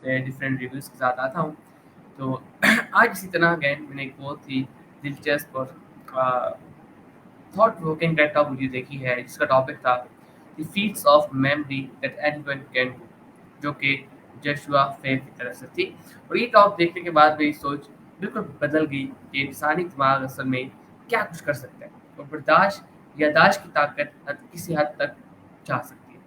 پہ different reviews کے ساتھ آتا ہوں. تو آج اسی طرح اگین میں نے ایک بہت ہی دلچسپ اور thought provoking TED talk video دیکھی ہے جس کا ٹاپک تھا the feats of memory that anyone can کین ڈو، جو کہ جشوا فیر کی طرف سے تھی. اور یہ ٹاک دیکھنے کے بعد میری سوچ بالکل بدل گئی کہ انسانی دماغ اصل میں کیا کچھ کر سکتا ہے اور برداشت یاداشت کی طاقت کسی حد تک جا سکتی ہے.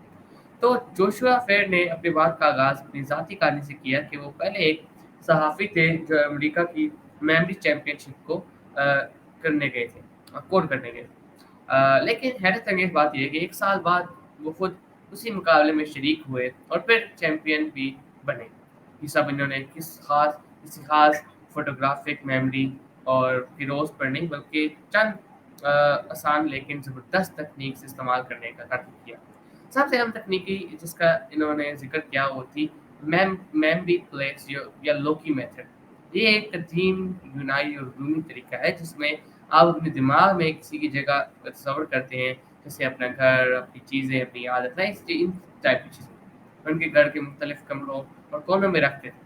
تو جوشوا فیر نے اپنی بات کا آغاز اپنی ذاتی کہانی سے کیا کہ وہ پہلے ایک صحافی تھے جو امریکہ کی میموری چیمپئن شپ کو کرنے گئے تھے، کوڈ کرنے گئے تھے. لیکن حیرت انگیز بات یہ ہے کہ ایک سال بعد وہ خود اسی مقابلے میں شریک ہوئے اور پھر چیمپئن بھی بنے. یہ سب انہوں نے کسی خاص فوٹوگرافک میموری اور فیروز پر نہیں بلکہ چند آسان لیکن زبردست تکنیک سے استعمال کرنے کا قدر کیا. سب سے اہم تکنیکی جس کا انہوں نے ذکر کیا وہ تھی میموری پلیس یا لوکی میتھڈ. یہ ایک قدیم یونانی اور رومی طریقہ ہے جس میں آپ اپنے دماغ میں کسی کی جگہ کا تصور کرتے ہیں، جیسے اپنا گھر، اپنی چیزیں، اپنی عادتیں، ان ٹائپ کی چیزیں ان کے گھر کے مختلف کمروں اور کونوں میں رکھتے تھے.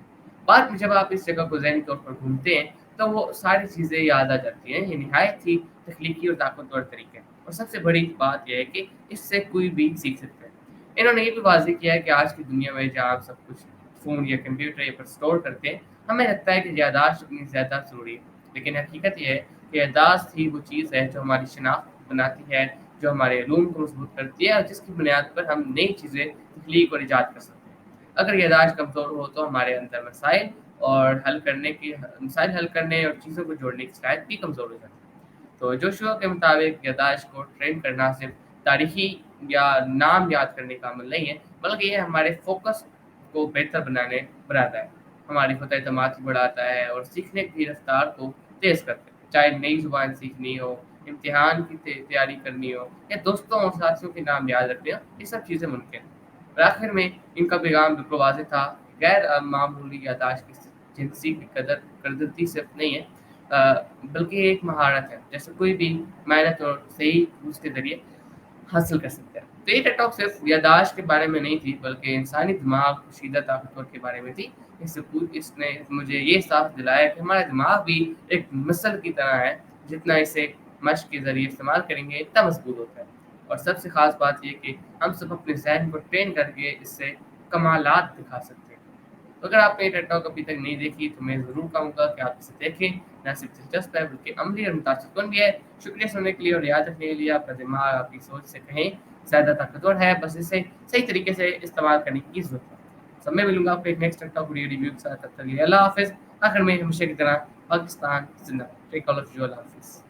بعد میں جب آپ اس جگہ کو ذہنی طور پر گھومتے ہیں تو وہ ساری چیزیں یاد آ جاتی ہیں. یہ نہایت ہی تخلیقی اور طاقتور طریقہ ہے اور سب سے بڑی بات یہ ہے کہ اس سے کوئی بھی سیکھ سکتا ہے. انہوں نے یہ بھی واضح کیا ہے کہ آج کی دنیا میں جہاں آپ سب کچھ فون یا کمپیوٹر پر اسٹور کرتے ہیں، ہمیں لگتا ہے کہ یاداشت اتنی زیادہ ضروری ہے، لیکن حقیقت یہ ہے کہ یاداشت ہی وہ چیز ہے جو ہماری شناخت بناتی ہے، جو ہمارے علوم کو مضبوط کرتی ہے اور جس کی بنیاد پر ہم نئی چیزیں تخلیق اور ایجاد کر سکتے ہیں. اگر یاداشت کمزور ہو تو ہمارے اندر مسائل حل کرنے اور چیزوں کو جوڑنے کی صلاحیت بھی کمزور ہو جاتی ہے. تو جوشوا کے مطابق یاداشت کو ٹرین کرنا صرف تاریخی یا نام یاد کرنے کا عمل نہیں ہے، بلکہ یہ ہمارے فوکس کو بہتر بناتا ہے، ہماری خود اعتماد بڑھاتا ہے اور سیکھنے کی رفتار کو تیز کرتا ہے. چاہے نئی زبان سیکھنی ہو، امتحان کی تیاری کرنی ہو یا دوستوں اور ساتھیوں کے نام یاد رکھنے ہو، یہ سب چیزیں ممکن ہیں. اور آخر میں ان کا پیغام بالکل واضح تھا. غیر معمولی یاداشت کی جنسی کی قدرتی صرف نہیں ہے، بلکہ یہ ایک مہارت ہے جیسے کوئی بھی محنت اور صحیح اس کے ذریعے حاصل کر سکتا ہے. تو یہ ٹیڈ ٹاک صرف یاداشت کے بارے میں نہیں تھی بلکہ انسانی دماغ پوشیدہ طاقتور کے بارے میں تھی. اس نے مجھے یہ صاف دلایا کہ ہمارا دماغ بھی ایک مسل کی طرح ہے، جتنا اسے مشق کے ذریعے استعمال کریں گے اتنا مضبوط ہوتا ہے. اور سب سے خاص بات یہ کہ ہم سب اپنے ذہن کو ٹرین کر کے اس سے کمالات دکھا سکتے ہیں. اگر آپ نے یہ ٹیڈ ٹاک ابھی تک نہیں دیکھی تو میں ضرور کہوں گا کہ آپ اسے دیکھیں. نہ صرف دلچسپ ہے بلکہ عملی اور متاثر کن بھی ہے. شکریہ سننے کے لیے اور یاد رکھنے کے لیے. آپ کا دماغ آپ کی سوچ سے کہیں زیادہ طاقتور ہے، بس اسے صحیح طریقے سے استعمال کرنے کی ضرورت ہے. سب میں ملوں گا آپ کو ایک نیکسٹ ٹیڈ ٹاک ویڈیو ریویو کے ساتھ. تب تک کے لیے اللہ حافظ. آخر میں ہمیشہ کی طرح پاکستان زندہ باد. Take care of you. اللہ حافظ.